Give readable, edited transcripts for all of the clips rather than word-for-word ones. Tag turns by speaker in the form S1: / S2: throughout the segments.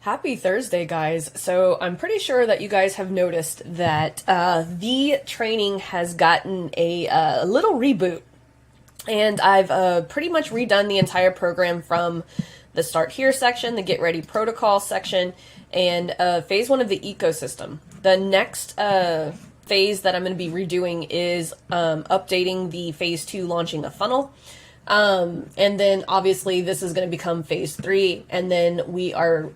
S1: Happy Thursday, guys. So I'm pretty sure that you guys have noticed that the training has gotten a little reboot. And I've pretty much redone the entire program from the Start Here section, the Get Ready Protocol section, and phase one of the ecosystem. The next phase that I'm going to be redoing is updating the phase two, launching a funnel. And then obviously this is going to become phase three, and then we are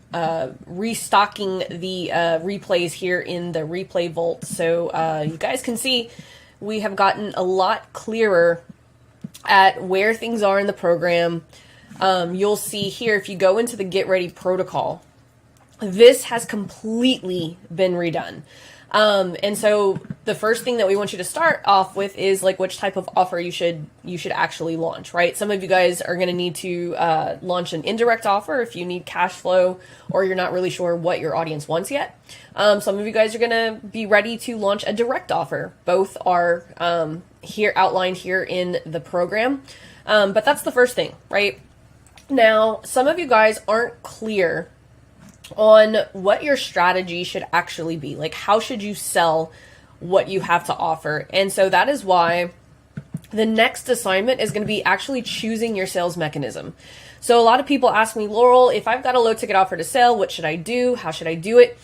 S1: restocking the replays here in the replay vault. So you guys can see we have gotten a lot clearer at where things are in the program. You'll see here, if you go into the Get Ready protocol, this has completely been redone. And so the first thing that we want you to start off with is like which type of offer you should actually launch, right? Some of you guys are going to need to launch an indirect offer if you need cash flow or you're not really sure what your audience wants yet. Some of you guys are going to be ready to launch a direct offer. Both are here outlined here in the program. But that's the first thing, right? Now, some of you guys aren't clear on what your strategy should actually be. Like, how should you sell what you have to offer? And so that is why the next assignment is going to be actually choosing your sales mechanism. So a lot of people ask me, Laurel, if I've got a low ticket offer to sell, what should I do? How should I do it?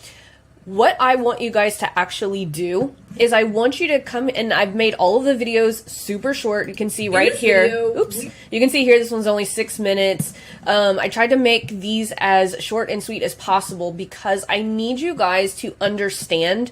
S1: What I want you guys to actually do is I want you to come, and I've made all of the videos super short. You can see right here. Oops. You can see here, this one's only 6 minutes. I tried to make these as short and sweet as possible because I need you guys to understand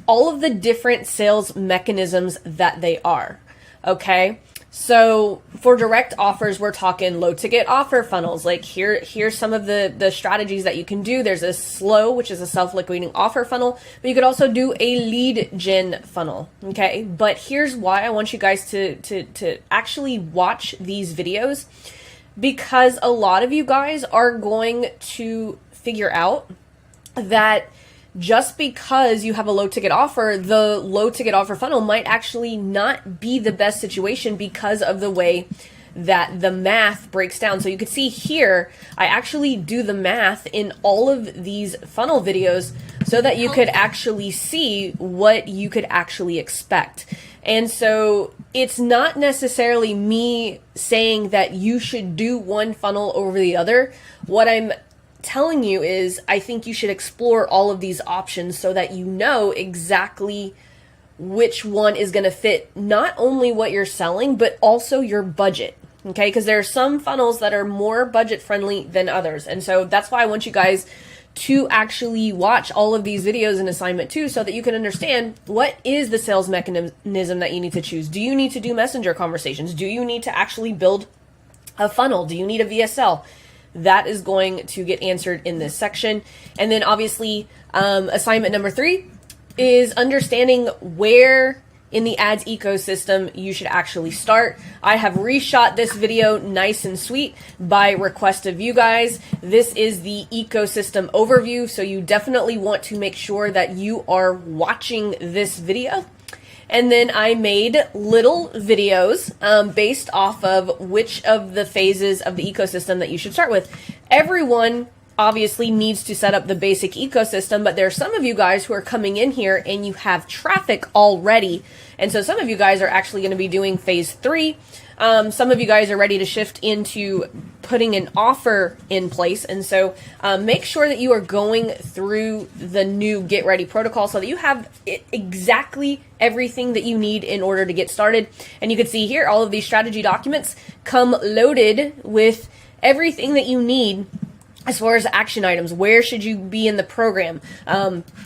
S1: all of the different sales mechanisms that they are. Okay. So for direct offers, we're talking low ticket offer funnels. Like here's some of the strategies that you can do. There's a slow, which is a self-liquidating offer funnel, but you could also do a lead gen funnel. Okay. But here's why I want you guys to actually watch these videos, because a lot of you guys are going to figure out that just because you have a low ticket offer, the low ticket offer funnel might actually not be the best situation because of the way that the math breaks down. So you could see here, I actually do the math in all of these funnel videos so that you could actually see what you could actually expect. And so it's not necessarily me saying that you should do one funnel over the other. What I'm telling you is I think you should explore all of these options so that you know exactly which one is going to fit not only what you're selling, but also your budget. Okay, because there are some funnels that are more budget friendly than others. And so that's why I want you guys to actually watch all of these videos in assignment 2 so that you can understand what is the sales mechanism that you need to choose. Do you need to do messenger conversations? Do you need to actually build a funnel? Do you need a VSL? That is going to get answered in this section. And then obviously, assignment number 3 is understanding where in the ads ecosystem you should actually start. I have reshot this video nice and sweet by request of you guys. This is the ecosystem overview, so you definitely want to make sure that you are watching this video. And then I made little videos based off of which of the phases of the ecosystem that you should start with. Everyone obviously needs to set up the basic ecosystem, but there are some of you guys who are coming in here and you have traffic already. And so some of you guys are actually going to be doing phase 3. Some of you guys are ready to shift into putting an offer in place. And so make sure that you are going through the new Get Ready protocol so that you have exactly everything that you need in order to get started. And you can see here, all of these strategy documents come loaded with everything that you need as far as action items. Where should you be in the program?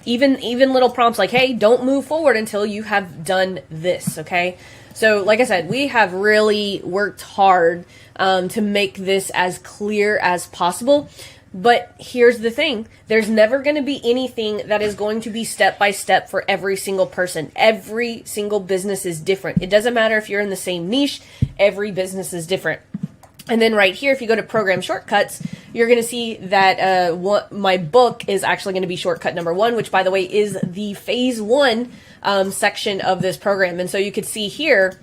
S1: Even little prompts like, hey, don't move forward until you have done this, okay? So like I said, we have really worked hard to make this as clear as possible. But here's the thing. There's never going to be anything that is going to be step by step for every single person. Every single business is different. It doesn't matter if you're in the same niche. Every business is different. And then right here, if you go to program shortcuts, you're going to see that my book is actually going to be shortcut number 1, which by the way is the phase 1 section of this program. And so you could see here,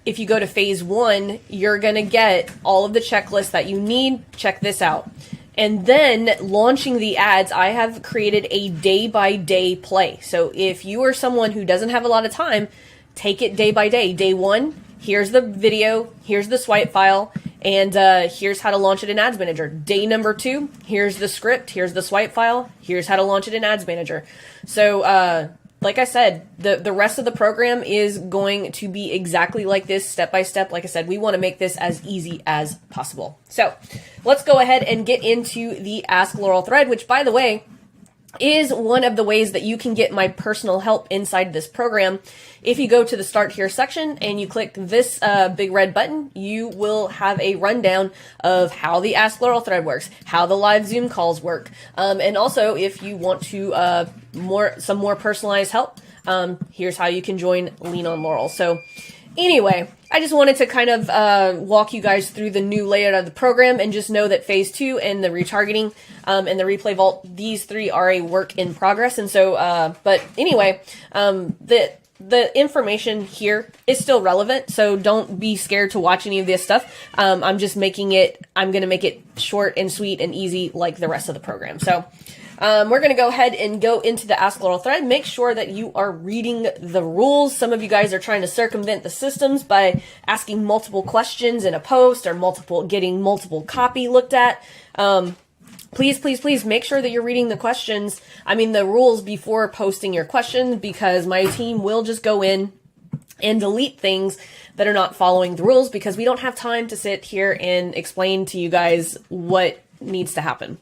S1: if you go to phase 1, you're going to get all of the checklists that you need. Check this out. and then launching the ads, I have created a day-by-day play. So if you are someone who doesn't have a lot of time, take it day by day. Day 1, here's the video, here's the swipe file, and here's how to launch it in Ads Manager. Day number 2, here's the script, here's the swipe file, here's how to launch it in Ads Manager. So like I said, the rest of the program is going to be exactly like this, step by step. Like I said, we want to make this as easy as possible. So let's go ahead and get into the Ask Laurel thread, which, by the way, is one of the ways that you can get my personal help inside this program. If you go to the Start Here section and you click this big red button, you will have a rundown of how the Ask Laurel thread works, how the live Zoom calls work, and also if you want to some more personalized help, here's how you can join Lean on Laurel. So anyway, I just wanted to kind of walk you guys through the new layout of the program, and just know that phase 2 and the retargeting and the replay vault, these 3 are a work in progress. And so, but anyway, the information here is still relevant, so don't be scared to watch any of this stuff. I'm going to make it short and sweet and easy like the rest of the program. So we're going to go ahead and go into the Ask Laurel thread. Make sure that you are reading the rules. Some of you guys are trying to circumvent the systems by asking multiple questions in a post, or getting multiple copy looked at. Please make sure that you're reading the rules before posting your questions, because my team will just go in and delete things that are not following the rules, because we don't have time to sit here and explain to you guys what needs to happen.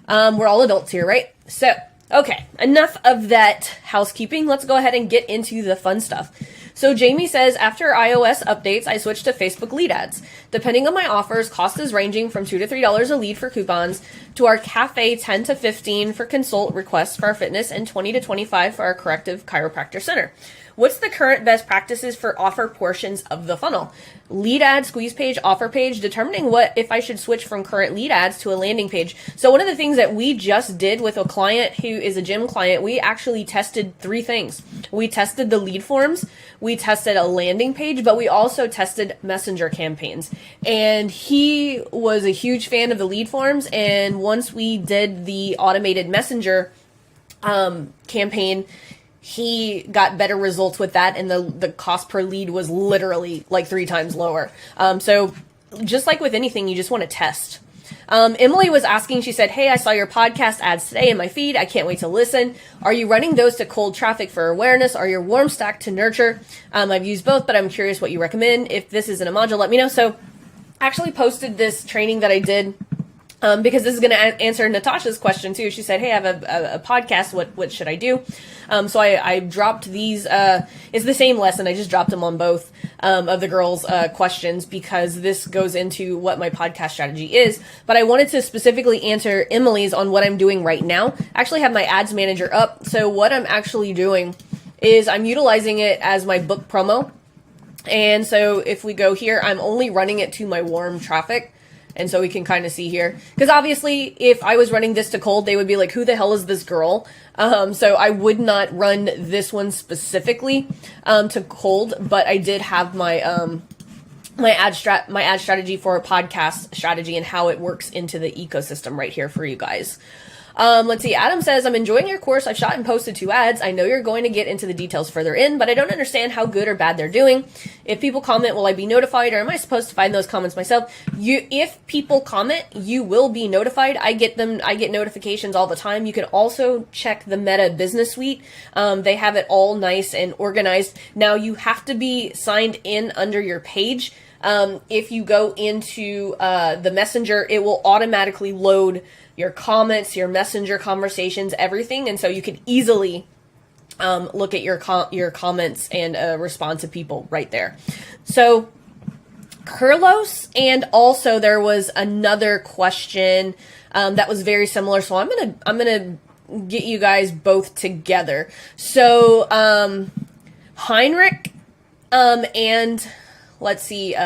S1: We're all adults here, right? So, okay, enough of that housekeeping. Let's go ahead and get into the fun stuff. So Jamie says, after iOS updates, I switched to Facebook lead ads. Depending on my offers, cost is ranging from $2 to $3 a lead for coupons, to our cafe $10 to $15 for consult requests for our fitness, and $20 to $25 for our corrective chiropractor center. What's the current best practices for offer portions of the funnel? Lead ad, squeeze page, offer page, determining if I should switch from current lead ads to a landing page. So one of the things that we just did with a client who is a gym client, we actually tested 3 things. We tested the lead forms, we tested a landing page, but we also tested messenger campaigns. And he was a huge fan of the lead forms, and once we did the automated messenger campaign, he got better results with that, and the cost per lead was literally like 3 times lower. So just like with anything, you just want to test. Emily was asking, she said, hey, I saw your podcast ads today in my feed. I can't wait to listen. Are you running those to cold traffic for awareness, or your warm stack to nurture? I've used both, but I'm curious what you recommend. If this isn't a module, let me know. So I actually posted this training that I did, because this is going to answer Natasha's question too. She said, hey, I have a podcast. What should I do? So I dropped these, it's the same lesson. I just dropped them on both, of the girls' questions, because this goes into what my podcast strategy is. But I wanted to specifically answer Emily's on what I'm doing right now. I actually have my ads manager up. So what I'm actually doing is I'm utilizing it as my book promo. And so if we go here, I'm only running it to my warm traffic. And so we can kind of see here, because obviously if I was running this to cold, they would be like, who the hell is this girl? So I would not run this one specifically to cold, but I did have my my ad strategy for a podcast strategy and how it works into the ecosystem right here for you guys. Let's see. Adam says, I'm enjoying your course. I've shot and posted 2 ads. I know you're going to get into the details further in, but I don't understand how good or bad they're doing. If people comment, will I be notified, or am I supposed to find those comments myself? If people comment, you will be notified. I get notifications all the time. You can also check the Meta Business Suite. They have it all nice and organized. Now you have to be signed in under your page. If you go into the Messenger, it will automatically load your comments, your Messenger conversations, everything. And so you can easily look at your comments and respond to people right there. So Carlos, and also there was another question that was very similar. So I'm gonna get you guys both together. So Heinrich and let's see,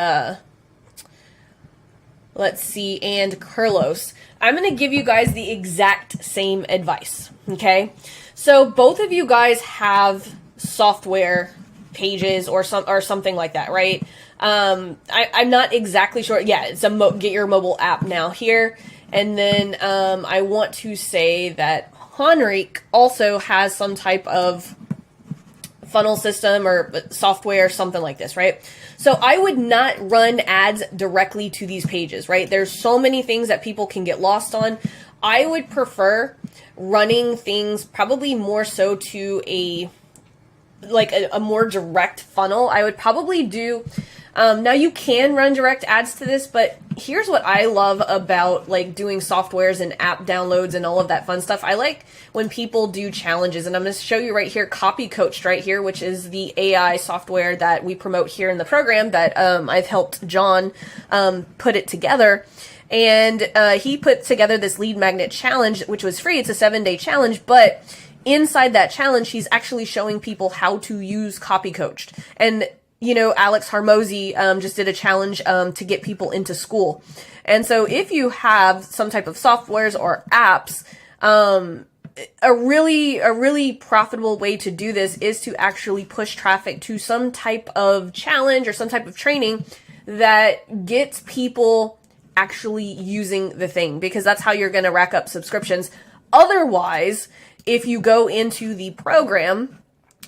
S1: and Carlos. I'm going to give you guys the exact same advice, okay? So both of you guys have software pages or something like that, right? I'm not exactly sure. Yeah, it's a Get Your Mobile app now here. And then I want to say that Henrik also has some type of funnel system or software, something like this, right? So I would not run ads directly to these pages, right? There's so many things that people can get lost on. I would prefer running things probably more so to a more direct funnel. I would probably do, now you can run direct ads to this, but here's what I love about like doing softwares and app downloads and all of that fun stuff. I like when people do challenges, and I'm going to show you right here, Copy Coached right here, which is the AI software that we promote here in the program that I've helped John put it together. And he put together this lead magnet challenge, which was free. It's a 7-day challenge, but inside that challenge, he's actually showing people how to use Copy Coached. And, you know, Alex Harmozy just did a challenge to get people into school. And so if you have some type of softwares or apps, a really profitable way to do this is to actually push traffic to some type of challenge or some type of training that gets people actually using the thing, because that's how you're going to rack up subscriptions. Otherwise, if you go into the program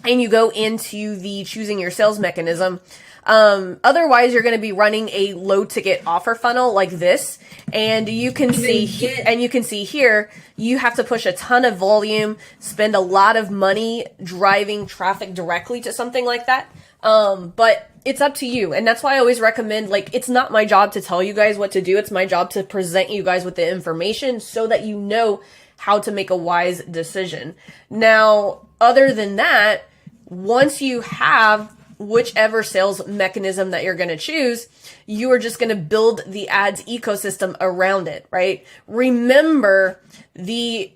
S1: and you go into the choosing your sales mechanism, otherwise you're going to be running a low ticket offer funnel like this. And you can see here, you have to push a ton of volume, spend a lot of money driving traffic directly to something like that. But it's up to you. And that's why I always recommend, like, it's not my job to tell you guys what to do. It's my job to present you guys with the information so that you know how to make a wise decision. Now, other than that, once you have whichever sales mechanism that you're going to choose, you are just going to build the ads ecosystem around it, right? Remember, the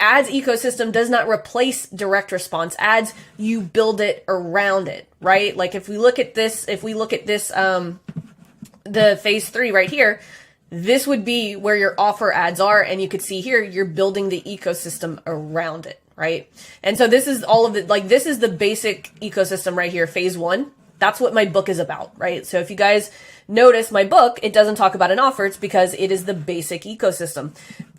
S1: ads ecosystem does not replace direct response ads. You build it around it, right? Like if we look at this, the phase 3 right here, this would be where your offer ads are. And you could see here, you're building the ecosystem around it, right? And so this is all of the, like, this is the basic ecosystem right here, phase 1. That's what my book is about, right? So if you guys notice my book, it doesn't talk about an offer. It's because it is the basic ecosystem.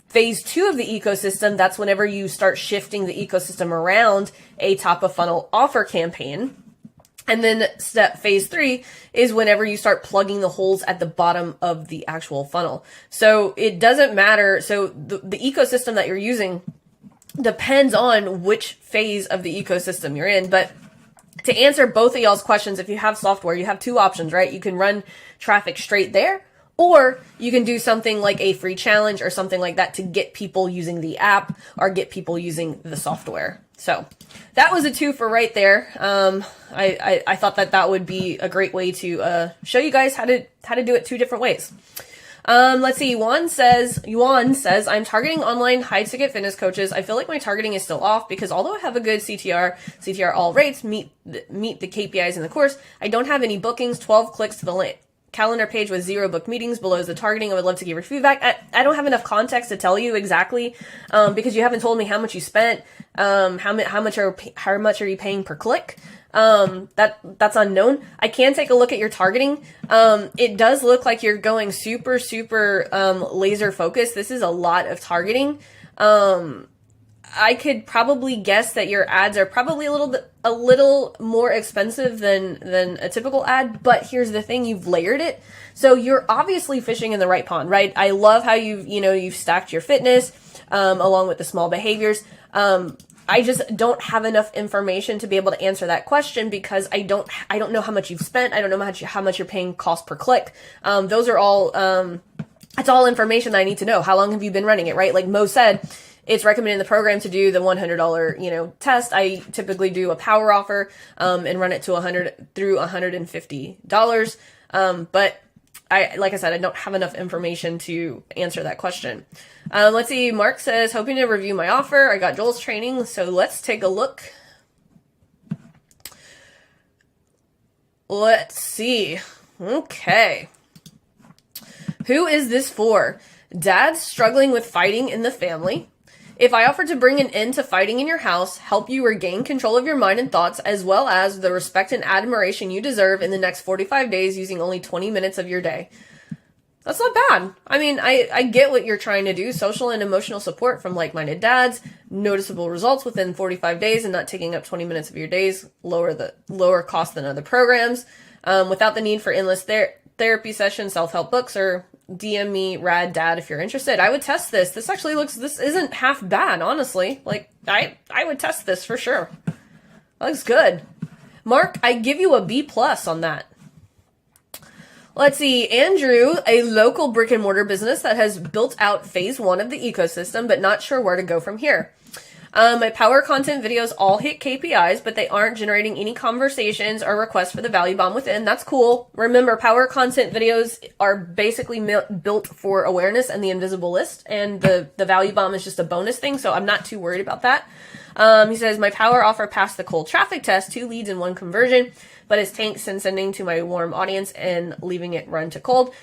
S1: Phase 2 of the ecosystem, that's whenever you start shifting the ecosystem around a top of funnel offer campaign. And then phase 3 is whenever you start plugging the holes at the bottom of the actual funnel. So it doesn't matter. So the ecosystem that you're using depends on which phase of the ecosystem you're in. But to answer both of y'all's questions, if you have software, you have 2 options, right? You can run traffic straight there, or you can do something like a free challenge or something like that to get people using the app or get people using the software. So that was a 2 for right there. I thought that would be a great way to show you guys how to do it 2 different ways. Let's see. Yuan says, I'm targeting online high ticket fitness coaches. I feel like my targeting is still off because although I have a good CTR all rates meet the KPIs in the course, I don't have any bookings, 12 clicks to the calendar page with 0 booked meetings below is the targeting. I would love to give your feedback. I don't have enough context to tell you exactly, because you haven't told me how much you spent, how much are you paying per click? That's unknown. I can take a look at your targeting. It does look like you're going super laser focused. This is a lot of targeting. I could probably guess that your ads are probably a little more expensive than a typical ad, but here's the thing, you've layered it. So you're obviously fishing in the right pond, right? I love how you've stacked your fitness, along with the small behaviors. I just don't have enough information to be able to answer that question because I don't know how much you've spent. I don't know how much you're paying cost per click. Those are all, that's all information that I need to know. How long have you been running it, right? Like Mo said, it's recommended in the program to do the $100, test. I typically do a power offer, and run it to $150. But like I said, I don't have enough information to answer that question. Let's see. Mark says, hoping to review my offer. I got Joel's training. So let's take a look. Let's see. Okay. Who is this for? Dad's struggling with fighting in the family. If I offer to bring an end to fighting in your house, help you regain control of your mind and thoughts, as well as the respect and admiration you deserve in the next 45 days using only 20 minutes of your day. That's not bad. I mean, I get what you're trying to do. Social and emotional support from like-minded dads, noticeable results within 45 days and not taking up 20 minutes of your days, lower cost than other programs, without the need for endless therapy sessions, self-help books, or DM me rad dad if you're interested. I would test this. This isn't half bad, honestly. Like, I would test this for sure. That looks good. Mark, I give you a B+ on that. Let's see, Andrew, a local brick and mortar business that has built out phase 1 of the ecosystem, but not sure where to go from here. My power content videos all hit KPIs, but they aren't generating any conversations or requests for the value bomb within. That's cool. Remember, power content videos are basically built for awareness and the invisible list, and the value bomb is just a bonus thing, so I'm not too worried about that. He says, my power offer passed the cold traffic test, 2 leads and 1 conversion, but it's tanked since sending to my warm audience and leaving it run to cold.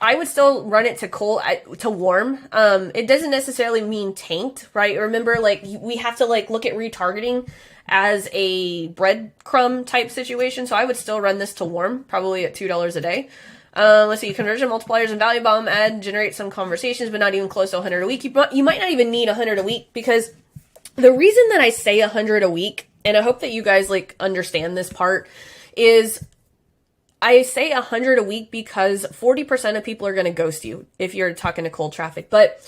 S1: I would still run it to cold, to warm. It doesn't necessarily mean tanked, right? Remember, like, we have to like look at retargeting as a breadcrumb type situation. So I would still run this to warm, probably at $2 a day. Let's see, conversion multipliers and value bomb ad generate some conversations, but not even close to 100 a week. You might not even need 100 a week, because the reason that I say 100 a week, and I hope that you guys like understand this part, is I say 100 a week because 40% of people are going to ghost you if you're talking to cold traffic. But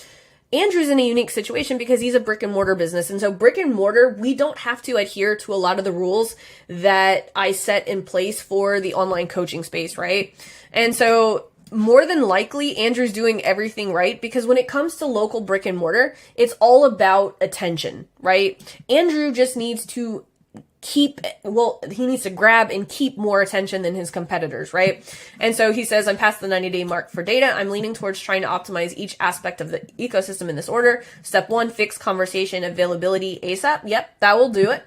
S1: Andrew's in a unique situation because he's a brick and mortar business. And so brick and mortar, we don't have to adhere to a lot of the rules that I set in place for the online coaching space, right? And so more than likely, Andrew's doing everything right, because when it comes to local brick and mortar, it's all about attention, right? Andrew just needs to he needs to grab and keep more attention than his competitors, right? And so he says, I'm past the 90-day mark for data. I'm leaning towards trying to optimize each aspect of the ecosystem in this order. Step 1, fix conversation availability ASAP. Yep, that will do it.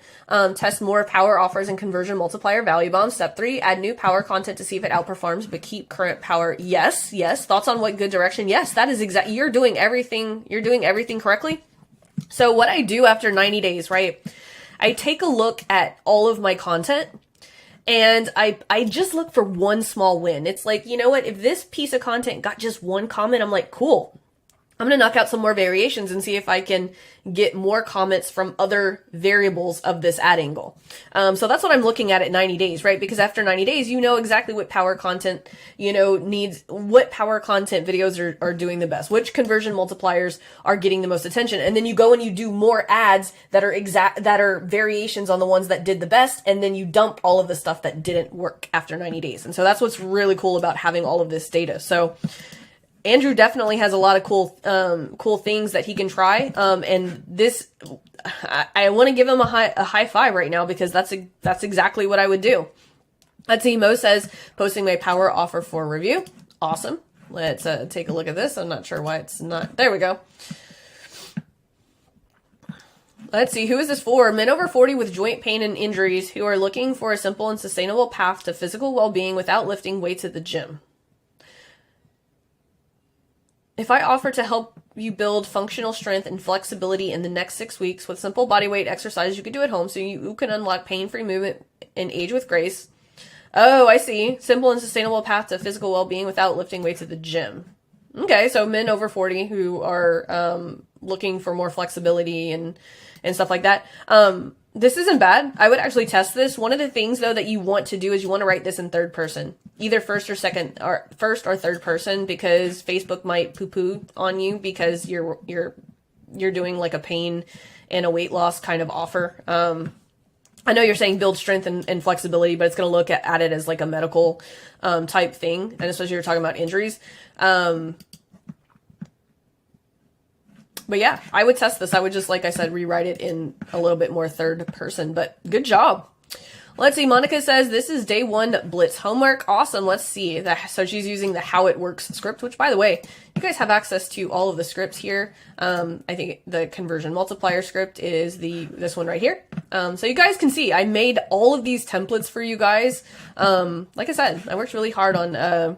S1: Test more power offers and conversion multiplier value bombs. Step 3, add new power content to see if it outperforms, but keep current power. Yes. Thoughts on what good direction? Yes, that is exactly, you're doing everything correctly. So what I do after 90 days, right? I take a look at all of my content and I just look for one small win. It's like, you know what? If this piece of content got just 1 comment, I'm like, cool. I'm going to knock out some more variations and see if I can get more comments from other variables of this ad angle. So that's what I'm looking at 90 days, right? Because after 90 days, you know exactly what power content, needs, what power content videos are doing the best, which conversion multipliers are getting the most attention. And then you go and you do more ads that are variations on the ones that did the best. And then you dump all of the stuff that didn't work after 90 days. And so that's what's really cool about having all of this data. So Andrew definitely has a lot of cool things that he can try. And this, I want to give him a high five right now, because that's exactly what I would do. Let's see. Mo says, posting my power offer for review. Awesome. Let's take a look at this. I'm not sure why it's not. There we go. Let's see. Who is this for? Men over 40 with joint pain and injuries who are looking for a simple and sustainable path to physical well-being without lifting weights at the gym. If I offer to help you build functional strength and flexibility in the next 6 weeks with simple bodyweight exercises you can do at home so you can unlock pain-free movement and age with grace. Oh, I see. Simple and sustainable path to physical well-being without lifting weights at the gym. Okay, so men over 40 who are looking for more flexibility and stuff like that. This isn't bad. I would actually test this. One of the things, though, that you want to do is you want to write this in third person, either first or third person, because Facebook might poo-poo on you because you're doing like a pain and a weight loss kind of offer. I know you're saying build strength and flexibility, but it's going to look at it as like a medical type thing, and especially you're talking about injuries. But yeah, I would test this. I would just, like I said, rewrite it in a little bit more third person, but good job. Let's see. Monica says, this is day 1 Blitz homework. Awesome. Let's see. So she's using the How It Works script, which, by the way, you guys have access to all of the scripts here. I think the conversion multiplier script is this one right here. So you guys can see I made all of these templates for you guys. Like I said, I worked really hard on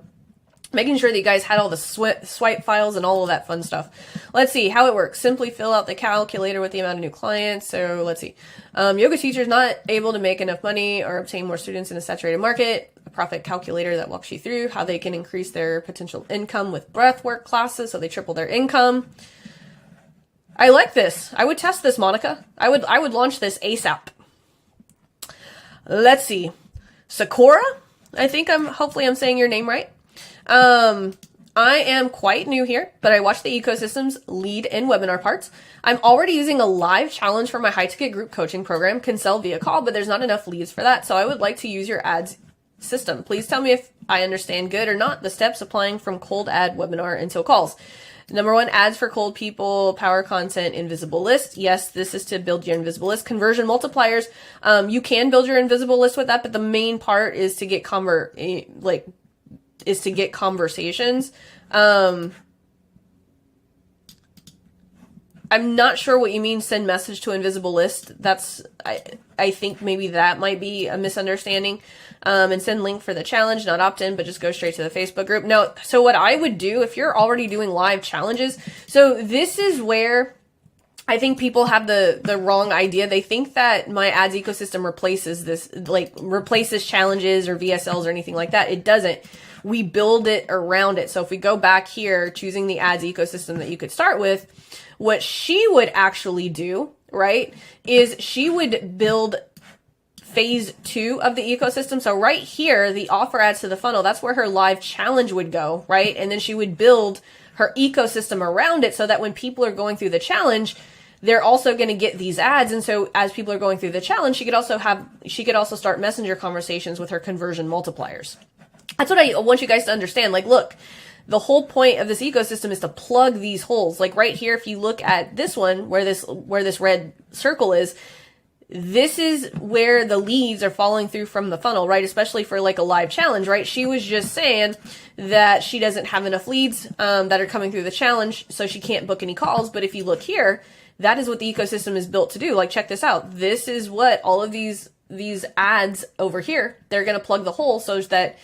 S1: making sure that you guys had all the swipe files and all of that fun stuff. Let's see how it works. Simply fill out the calculator with the amount of new clients. So let's see. Yoga teachers not able to make enough money or obtain more students in a saturated market. a profit calculator that walks you through how they can increase their potential income with breathwork classes so they triple their income. I like this. I would test this, Monica. I would launch this ASAP. Let's see. Sakura? Hopefully I'm saying your name right. I am quite new here, but I watch the ecosystem's lead and webinar parts. I'm already using a live challenge for my high-ticket group coaching program, can sell via call, but there's not enough leads for that, so I would like to use your ads system. Please tell me if I understand good or not the steps applying from cold ad webinar until calls. Number 1, ads for cold people, power content, invisible list. Yes, this is to build your invisible list. Conversion multipliers. You can build your invisible list with that, but the main part is to get conversations. I'm not sure what you mean send message to invisible list. I think maybe that might be a misunderstanding. And send link for the challenge, not opt-in, but just go straight to the Facebook group. No, so what I would do if you're already doing live challenges, so this is where I think people have the wrong idea. They think that my ads ecosystem replaces challenges or VSLs or anything like that. It doesn't. We build it around it. So if we go back here, choosing the ads ecosystem that you could start with, what she would actually do, right, is she would build phase 2 of the ecosystem. So right here, the offer ads to the funnel, that's where her live challenge would go, right? And then she would build her ecosystem around it so that when people are going through the challenge, they're also going to get these ads. And so as people are going through the challenge, she could also start messenger conversations with her conversion multipliers. That's what I want you guys to understand. Like, look, the whole point of this ecosystem is to plug these holes. Like right here, if you look at this one, where this red circle is, this is where the leads are falling through from the funnel, right? Especially for like a live challenge, right? She was just saying that she doesn't have enough leads that are coming through the challenge, so she can't book any calls. But if you look here, that is what the ecosystem is built to do. Like, check this out. This is what all of these ads over here, they're going to plug the hole so that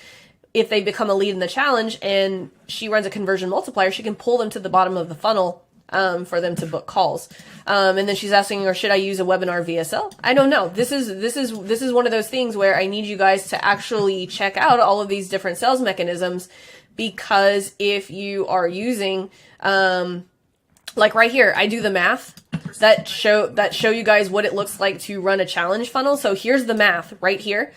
S1: if they become a lead in the challenge and she runs a conversion multiplier, she can pull them to the bottom of the funnel for them to book calls. And then she's asking her, should I use a webinar VSL? I don't know. This is one of those things where I need you guys to actually check out all of these different sales mechanisms, because if you are using, like right here, I do the math that show you guys what it looks like to run a challenge funnel. So here's the math right here.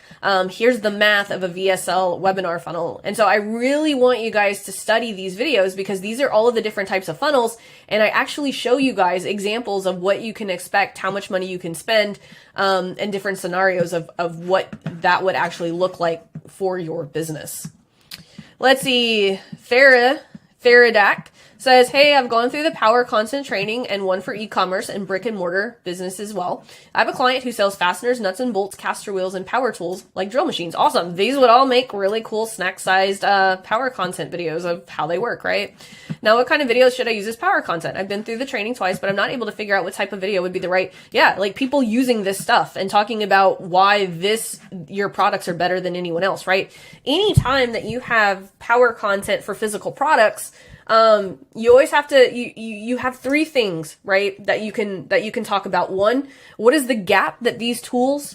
S1: Here's the math of a VSL webinar funnel. And so I really want you guys to study these videos, because these are all of the different types of funnels. And I actually show you guys examples of what you can expect, how much money you can spend, and different scenarios of what that would actually look like for your business. Let's see. Faradak says, hey, I've gone through the power content training and one for e-commerce and brick and mortar business as well. I have a client who sells fasteners, nuts and bolts, caster wheels, and power tools like drill machines. Awesome. These would all make really cool snack-sized power content videos of how they work, right? Now, what kind of videos should I use as power content? I've been through the training twice, but I'm not able to figure out what type of video would be the right, like people using this stuff and talking about why your products are better than anyone else, right? Anytime that you have power content for physical products, you always have to, you have 3 things, right, that you can talk about. One, what is the gap that these tools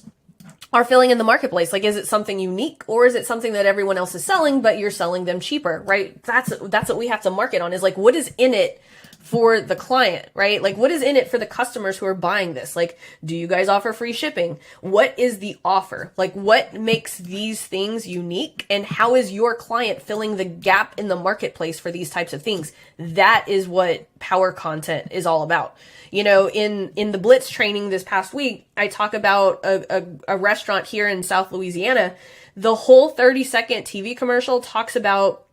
S1: are filling in the marketplace? Like, is it something unique, or is it something that everyone else is selling, but you're selling them cheaper, right? That's what we have to market on, is like, what is in it for the client, right? Like, what is in it for the customers who are buying this? Like, do you guys offer free shipping? What is the offer? Like, what makes these things unique, and how is your client filling the gap in the marketplace for these types of things? That is what power content is all about. You know, in the Blitz training this past week, I talk about a restaurant here in South Louisiana. The whole 30-second TV commercial talks about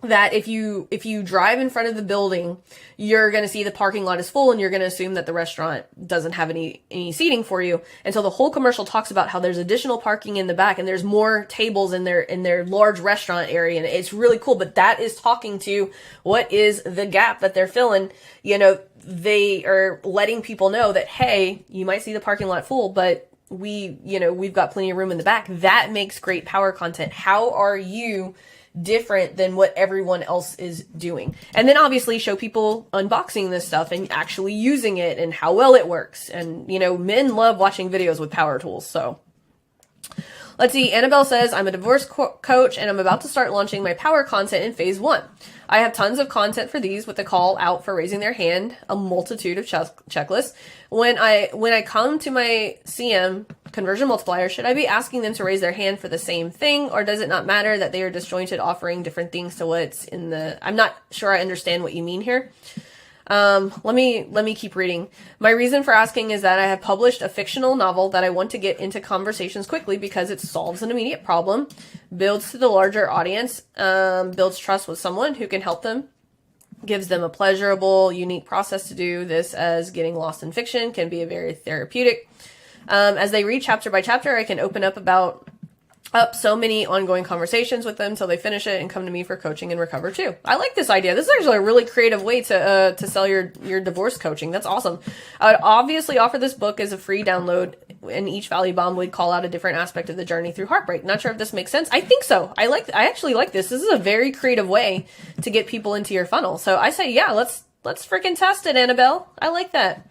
S1: that if you drive in front of the building, you're going to see the parking lot is full, and you're going to assume that the restaurant doesn't have any seating for you. And so the whole commercial talks about how there's additional parking in the back, and there's more tables in their large restaurant area. And it's really cool, but that is talking to what is the gap that they're filling. You know, they are letting people know that, hey, you might see the parking lot full, but we've got plenty of room in the back. That makes great power content. How are you different than what everyone else is doing? And then obviously show people unboxing this stuff and actually using it and how well it works. And, men love watching videos with power tools. So Let's see. Annabelle says, I'm a divorce coach and I'm about to start launching my power content in phase 1. I have tons of content for these with the call out for raising their hand, a multitude of checklists. When I come to my CM conversion multiplier, should I be asking them to raise their hand for the same thing, or does it not matter that they are disjointed, offering different things to what's in the? I'm not sure I understand what you mean here. Let me keep reading. My reason for asking is that I have published a fictional novel that I want to get into conversations quickly because it solves an immediate problem, builds to the larger audience, builds trust with someone who can help them, gives them a pleasurable, unique process to do this, as getting lost in fiction can be a very therapeutic. As they read chapter by chapter, I can open up so many ongoing conversations with them till they finish it and come to me for coaching and recover too. I like this idea. This is actually a really creative way to sell your divorce coaching. That's awesome. I would obviously offer this book as a free download, and each value bomb would call out a different aspect of the journey through heartbreak. Not sure if this makes sense. I think so. I actually like this. This is a very creative way to get people into your funnel. So I say, yeah, let's freaking test it, Annabelle. I like that.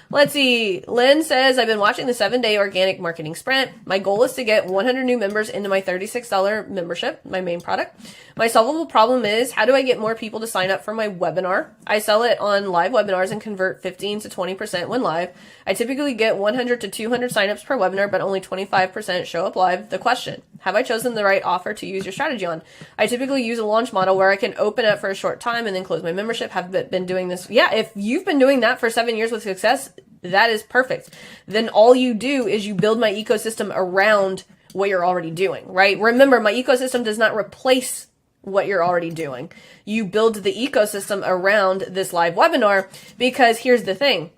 S1: Let's see. Lynn says, I've been watching the 7-day organic marketing sprint. My goal is to get 100 new members into my $36 membership, my main product. My solvable problem is, how do I get more people to sign up for my webinar? I sell it on live webinars and convert 15 to 20% when live. I typically get 100 to 200 signups per webinar, but only 25% show up live. The question, have I chosen the right offer to use your strategy on? I typically use a launch model where I can open up for a short time and then close my membership. Have been doing this. Yeah, if you've been doing that for 7 years with success, that is perfect. Then all you do is you build my ecosystem around what you're already doing, right? Remember, my ecosystem does not replace what you're already doing. You build the ecosystem around this live webinar, because here's the thing.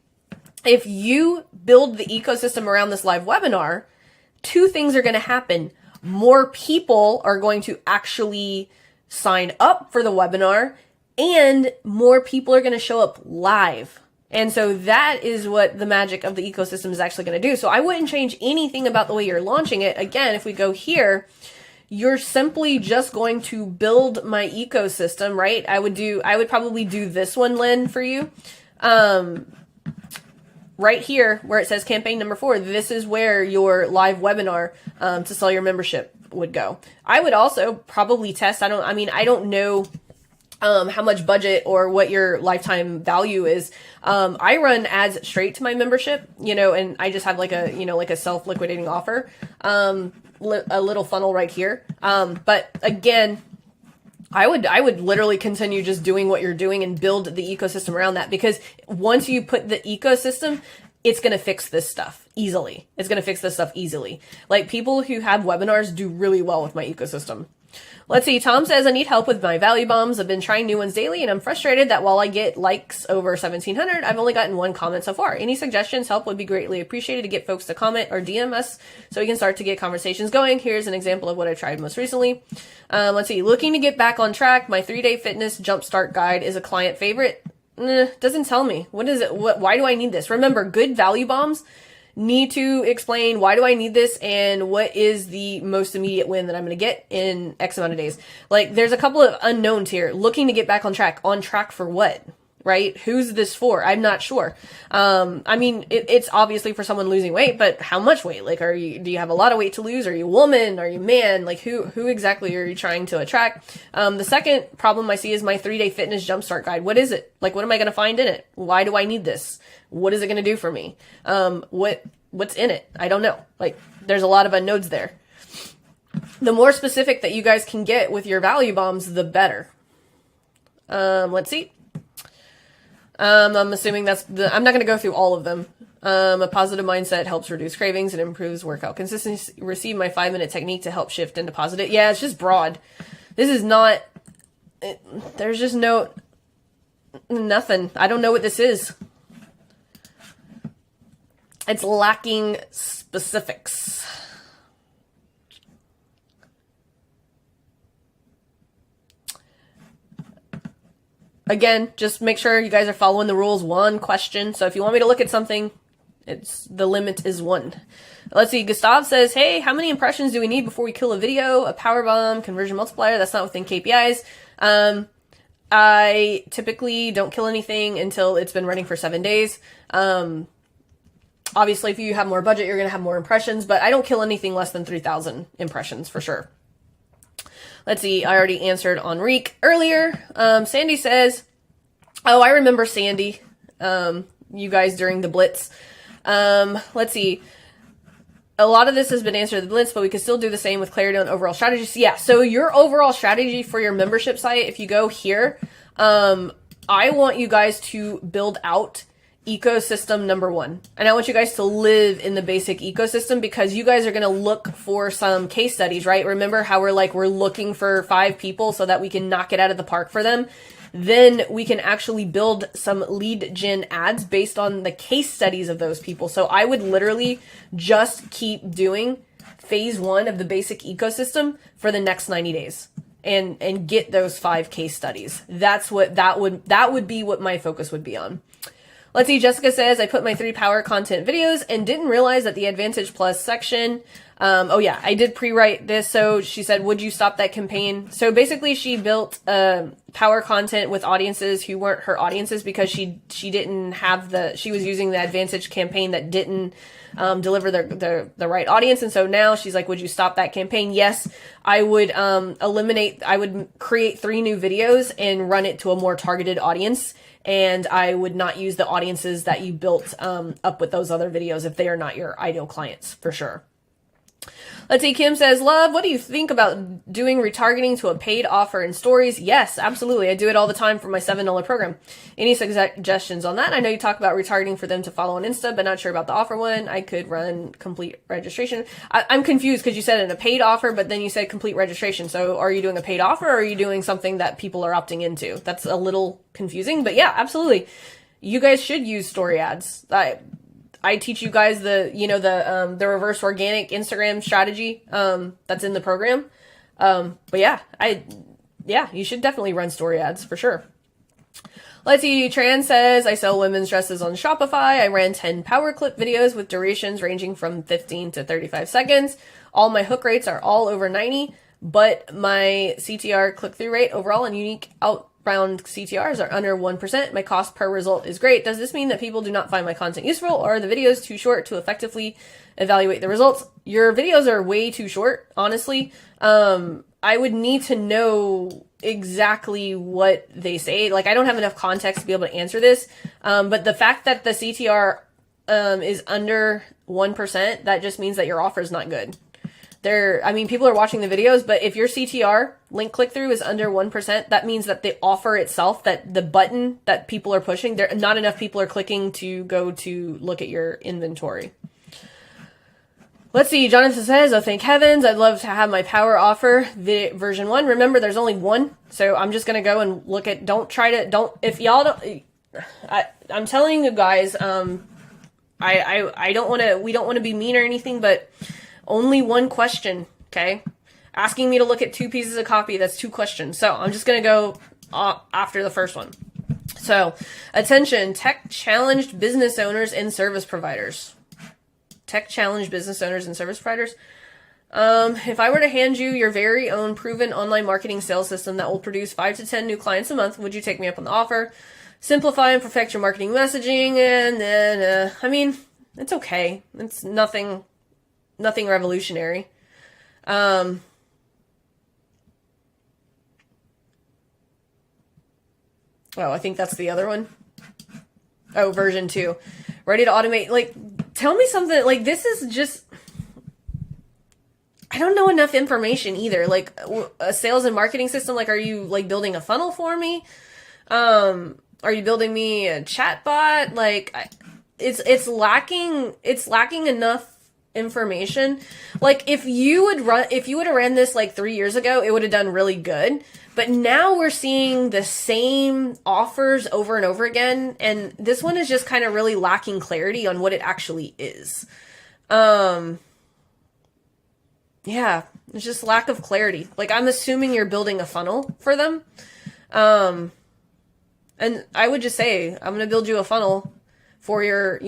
S1: If you build the ecosystem around this live webinar, two things are going to happen. More people are going to actually sign up for the webinar, and more people are going to show up live. And so that is what the magic of the ecosystem is actually going to do. So I wouldn't change anything about the way you're launching it. Again, if we go here, you're simply just going to build my ecosystem, right? I would probably do this one, Lynn, for you. Right here where it says campaign number 4, this is where your live webinar to sell your membership would go. I would also probably test. I don't know how much budget or what your lifetime value is. I run ads straight to my membership, and I just have like a self-liquidating offer, a little funnel right here. But again, I would literally continue just doing what you're doing and build the ecosystem around that, because once you put the ecosystem, it's going to fix this stuff easily. It's going to fix this stuff easily. Like, people who have webinars do really well with my ecosystem. Let's see. Tom says, I need help with my value bombs. I've been trying new ones daily, and I'm frustrated that while I get likes over 1,700, I've only gotten 1 comment so far. Any suggestions? Help would be greatly appreciated to get folks to comment or DM us so we can start to get conversations going. Here's an example of what I tried most recently. Let's see. Looking to get back on track. My 3-day fitness jumpstart guide is a client favorite. Doesn't tell me. What is it? Why do I need this? Remember, good value bombs need to explain, why do I need this, and what is the most immediate win that I'm going to get in X amount of days. Like, there's a couple of unknowns here. Looking to get back on track. On track for what? Right? Who's this for? I'm not sure. It's obviously for someone losing weight, but how much weight? Like, do you have a lot of weight to lose? Are you a woman? Are you a man? Like, who exactly are you trying to attract? The second problem I see is my 3-day fitness jumpstart guide. What is it? Like, what am I going to find in it? Why do I need this? What is it going to do for me? What's in it? I don't know. Like, there's a lot of unknowns there. The more specific that you guys can get with your value bombs, the better. Let's see. I'm assuming I'm not going to go through all of them. A positive mindset helps reduce cravings and improves workout consistency. Receive my 5-minute technique to help shift into positive. Yeah, it's just broad. This is not, there's just nothing. I don't know what this is. It's lacking specifics. Again, just make sure you guys are following the rules. 1 question. So if you want me to look at something, the limit is 1. Let's see. Gustav says, hey, how many impressions do we need before we kill a video? A power bomb, conversion multiplier. That's not within KPIs. I typically don't kill anything until it's been running for 7 days. Obviously, if you have more budget, you're going to have more impressions, but I don't kill anything less than 3,000 impressions for sure. Let's see. I already answered on Reek earlier. Sandy says, oh, I remember Sandy. You guys during the Blitz. Let's see. A lot of this has been answered in the Blitz, but we can still do the same with clarity on overall strategies. Yeah, so your overall strategy for your membership site, if you go here, I want you guys to build out ecosystem number 1. And I want you guys to live in the basic ecosystem, because you guys are going to look for some case studies, right? Remember how we're looking for 5 people so that we can knock it out of the park for them? Then we can actually build some lead gen ads based on the case studies of those people. So I would literally just keep doing phase 1 of the basic ecosystem for the next 90 days and get those 5 case studies. That would be what my focus would be on. Let's see, Jessica says, I put my 3 power content videos and didn't realize that the Advantage Plus section, oh yeah, I did pre-write this. So she said, would you stop that campaign? So basically she built power content with audiences who weren't her audiences, because she didn't have she was using the Advantage campaign that didn't deliver the right audience. And so now she's like, would you stop that campaign? Yes, I would I would create 3 new videos and run it to a more targeted audience. And I would not use the audiences that you built up with those other videos if they are not your ideal clients, for sure. Let's see, Kim says, love, what do you think about doing retargeting to a paid offer in stories? Yes, absolutely. I do it all the time for my $7 program. Any suggestions on that? I know you talk about retargeting for them to follow on Insta, but not sure about the offer one. I could run complete registration. I'm confused because you said in a paid offer, but then you said complete registration. So are you doing a paid offer, or are you doing something that people are opting into? That's a little confusing, but yeah, absolutely. You guys should use story ads. I teach you guys the reverse organic Instagram strategy, that's in the program. But yeah, you should definitely run story ads for sure. Let's see, Tran says, I sell women's dresses on Shopify. I ran 10 power clip videos with durations ranging from 15 to 35 seconds. All my hook rates are all over 90, but my CTR click-through rate overall and unique outbound CTRs are under 1%. My cost per result is great. Does this mean that people do not find my content useful, or are the videos too short to effectively evaluate the results? Your videos are way too short, honestly. I would need to know exactly what they say. Like, I don't have enough context to be able to answer this. But the fact that the CTR is under 1%, that just means that your offer is not good. People are watching the videos, but if your CTR link click-through is under 1%, that means that the offer itself, that the button that people are pushing, not enough people are clicking to go to look at your inventory. Let's see, Jonathan says, oh, thank heavens, I'd love to have my power offer version 1. Remember, there's only one, so I'm just going to go and look at, I'm telling you guys, we don't want to be mean or anything, but only one question, okay? Asking me to look at 2 pieces of copy, that's 2 questions. So I'm just going to go after the first one. So, attention, tech-challenged business owners and service providers. Tech-challenged business owners and service providers. If I were to hand you your very own proven online marketing sales system that will produce 5 to 10 new clients a month, would you take me up on the offer? Simplify and perfect your marketing messaging, and then, it's okay. It's nothing revolutionary. Oh, I think that's the other one. Oh, version 2. Ready to automate. Like, tell me something. Like, this is just, I don't know enough information either. Like, a sales and marketing system. Like, are you like building a funnel for me? Are you building me a chat bot? Like, it's lacking enough information. Like, if you would have ran this like 3 years ago, it would have done really good. But now we're seeing the same offers over and over again, and this one is just kind of really lacking clarity on what it actually is. Yeah, it's just lack of clarity. Like, I'm assuming you're building a funnel for them. And I would just say, I'm going to build you a funnel for your,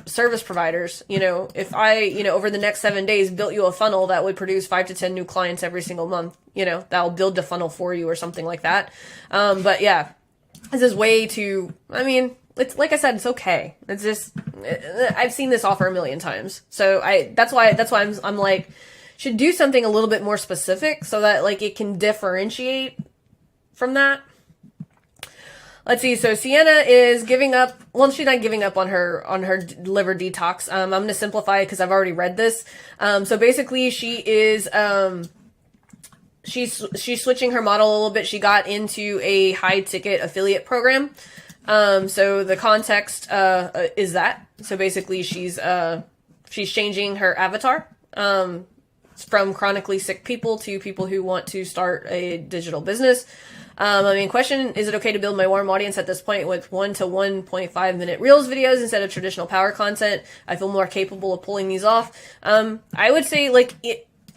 S1: service providers. If I, over the next 7 days built you a funnel that would produce 5 to 10 new clients every single month, that'll build the funnel for you or something like that. But yeah, this is way too, it's like I said, it's okay. It's just, I've seen this offer a million times. So that's why I'm like, should do something a little bit more specific so that like it can differentiate from that. Let's see. So Sienna is giving up. Well, she's not giving up on her liver detox. I'm going to simplify it because I've already read this. So basically she is, she's switching her model a little bit. She got into a high ticket affiliate program. So the context, is that. So basically she's changing her avatar, from chronically sick people to people who want to start a digital business. Question, is it okay to build my warm audience at this point with 1 to 1.5 minute Reels videos instead of traditional power content? I feel more capable of pulling these off. I would say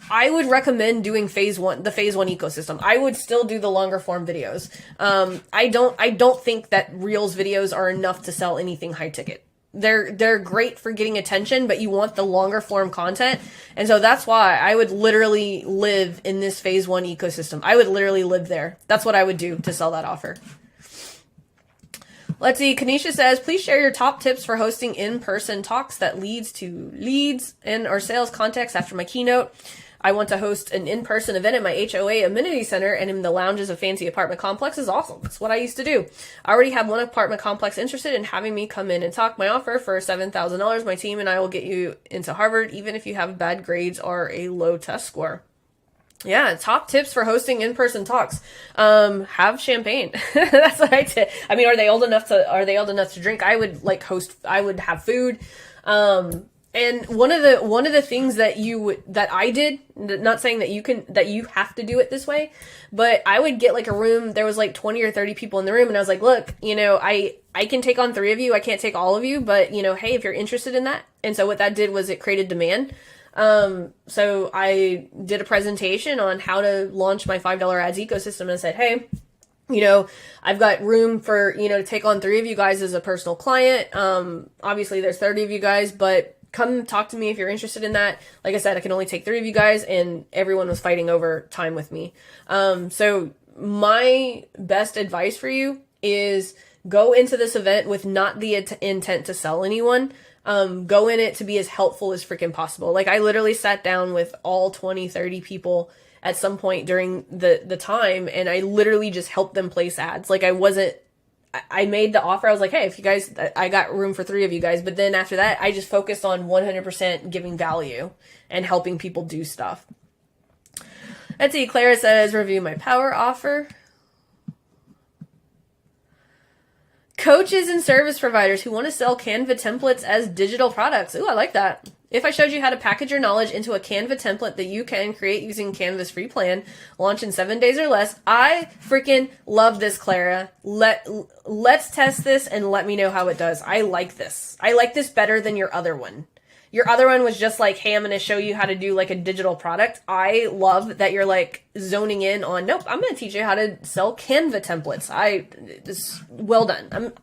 S1: I would recommend doing the phase one ecosystem. I would still do the longer form videos. I don't think that Reels videos are enough to sell anything high ticket. They're great for getting attention, but you want the longer form content. And so that's why I would literally live in this phase one ecosystem. I would literally live there. That's what I would do to sell that offer. Let's see. Kanisha says, please share your top tips for hosting in-person talks that leads to leads and or sales context after my keynote. I want to host an in-person event at my HOA amenity center and in the lounges of fancy apartment complexes. Awesome. That's what I used to do. I already have one apartment complex interested in having me come in and talk. My offer for $7,000. My team and I will get you into Harvard, even if you have bad grades or a low test score. Yeah, top tips for hosting in-person talks. Have champagne. That's what I did. I mean, are they old enough to drink? I would I would have food. And one of the things that I did, not saying that you have to do it this way, but I would get like a room, there was like 20 or 30 people in the room, and I was like, look, I can take on 3 of you, I can't take all of you, but hey, if you're interested in that. And so what that did was it created demand. So I did a presentation on how to launch my $5 ads ecosystem, and I said, hey, I've got room for, to take on 3 of you guys as a personal client. Obviously there's 30 of you guys, but come talk to me if you're interested in that. Like I said, I can only take 3 of you guys, and everyone was fighting over time with me. So my best advice for you is go into this event with not the intent to sell anyone. Go in it to be as helpful as freaking possible. Like I literally sat down with all 20, 30 people at some point during the time, and I literally just helped them place ads. Like I made the offer. I was like, hey, if you guys, I got room for 3 of you guys. But then after that, I just focused on 100% giving value and helping people do stuff. Let's see. Clara says, review my power offer. Coaches and service providers who want to sell Canva templates as digital products. Ooh, I like that. If I showed you how to package your knowledge into a Canva template that you can create using Canva's free plan, launch in 7 days or less, I freaking love this, Clara. Let's test this and let me know how it does. I like this. I like this better than your other one. Your other one was just like, hey, I'm going to show you how to do like a digital product. I love that you're like zoning in on, nope, I'm going to teach you how to sell Canva templates. Well done. I'm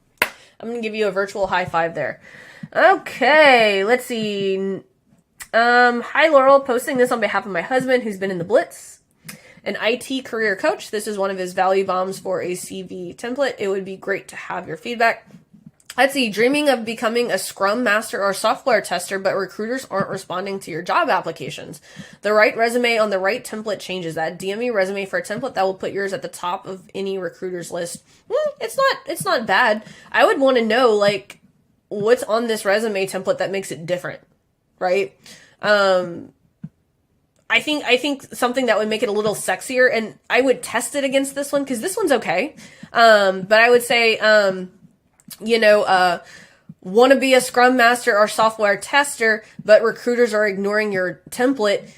S1: going to give you a virtual high five there. Okay, let's see. Hi, Laurel. Posting this on behalf of my husband, who's been in the Blitz, an IT career coach. This is one of his value bombs for a CV template. It would be great to have your feedback. Let's see. Dreaming of becoming a Scrum Master or software tester, but recruiters aren't responding to your job applications. The right resume on the right template changes that. DM me resume for a template that will put yours at the top of any recruiter's list. It's not bad. I would want to know, like, what's on this resume template that makes it different, right? I think something that would make it a little sexier, and I would test it against this one because this one's okay. But I would say, want to be a Scrum Master or software tester, but recruiters are ignoring your template.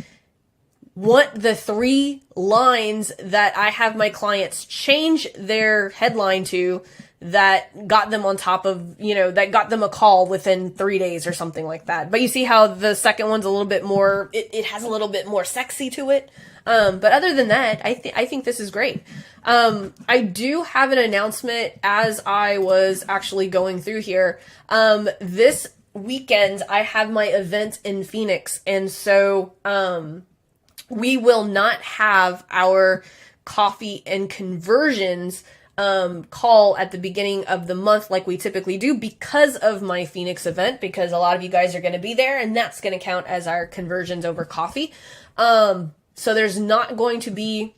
S1: Want the 3 lines that I have my clients change their headline to that got them on top of, that got them a call within 3 days or something like that. But you see how the second one's a little bit more, it has a little bit more sexy to it. But other than that, I think this is great. I do have an announcement as I was actually going through here. This weekend I have my event in Phoenix. And so, we will not have our coffee and conversions call at the beginning of the month like we typically do because of my Phoenix event, because a lot of you guys are going to be there, and that's going to count as our conversions over coffee. So there's not going to be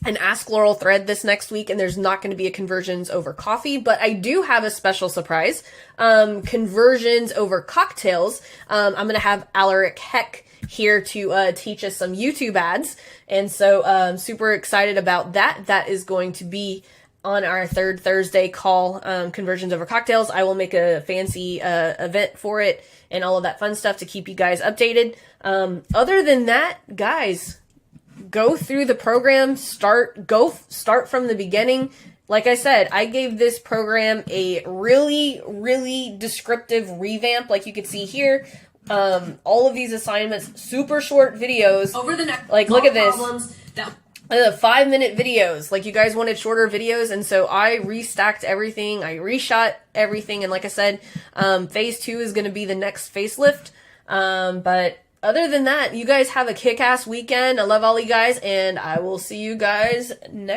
S1: an Ask Laurel thread this next week, and there's not going to be a conversions over coffee, but I do have a special surprise. Conversions over cocktails. I'm going to have Alaric Heck here to teach us some YouTube ads, and so I'm super excited about that. That is going to be on our third Thursday call, conversions over cocktails. I will make a fancy event for it and all of that fun stuff to keep you guys updated. Other than that, guys, go through the program, start from the beginning. Like I said, I gave this program a really, really descriptive revamp, like you can see here. All of these assignments, super short videos. Over the next, like, look at this. 5-minute videos. Like, you guys wanted shorter videos, and so I restacked everything. I reshot everything, and like I said, phase 2 is going to be the next facelift. But other than that, you guys have a kick-ass weekend. I love all you guys, and I will see you guys next